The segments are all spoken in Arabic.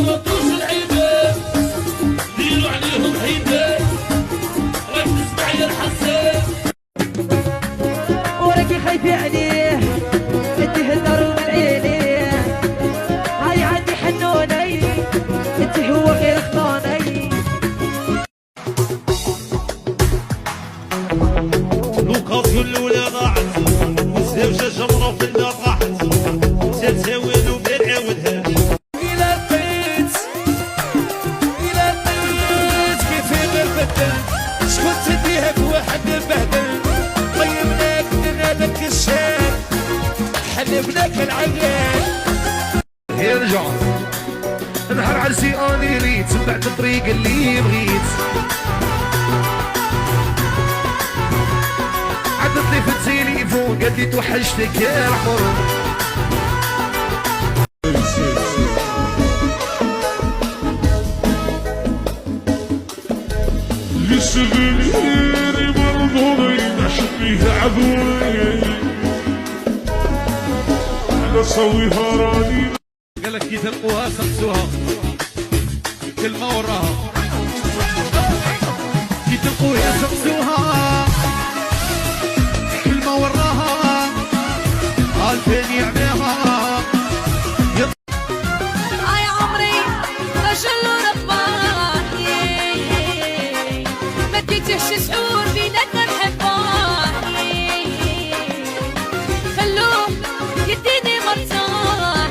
تغلطوش العباد ديروا عليهم حيدان راك تسمع يا الحسان وراكي خايفة عليه انت هالدار من عيني هاي عندي حنوني انت هو غير خطاني لوكاسيون الاولى ضاعت والزوجه جمره في اللي طاحت تساوي له ما نعاودهاش الى بيت كيف غير بدل شكون تديها بواحد بهدل طيبناك درنا لك الشام حلبناك العيان يرجع نهار عرسي اني ريت تبعت الطريق اللي بغيت عدت لي في التليفون قالت لي توحشتك يا الحر يسغني برضوني نحميه عذوري على صويها راني قالك كي تلقوها سقسوها كلمة وراها كي تلقوها سقسوها كلمة وراها الفين يعميها يا عمري رجل رباه ما اديتهش شعور بيناتنا نحباه خلوه يديني مرتاح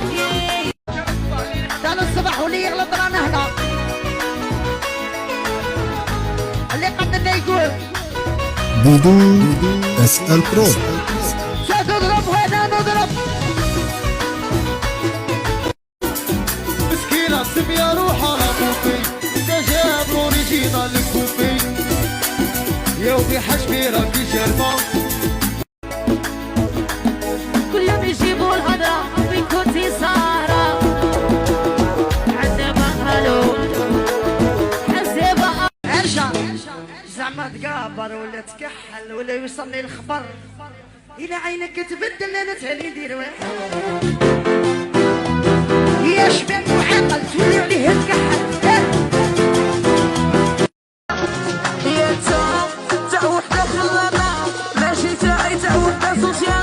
كان الصباح واللي يغلط رانا هنا اللي قدنا يقول دودو اسأل برو ستضرب وانا نضرب مسكينة سمية روحها لكوبي جاب اوريجينال الكوبي يومي حجمي راكي شاربة كلهم يجيبوا الهضرة وين كنتي سهرة عندنا بنغالو حسابة ارجع زعما تقابر ولا تكحل ولا يوصلني الخبر الى عينك تبدل انا تاني ندير واحد يا شباب وعقل تولي عليه تكحل يا تا وحدة خلابة ماشي تاعي تا وحدة صوصيال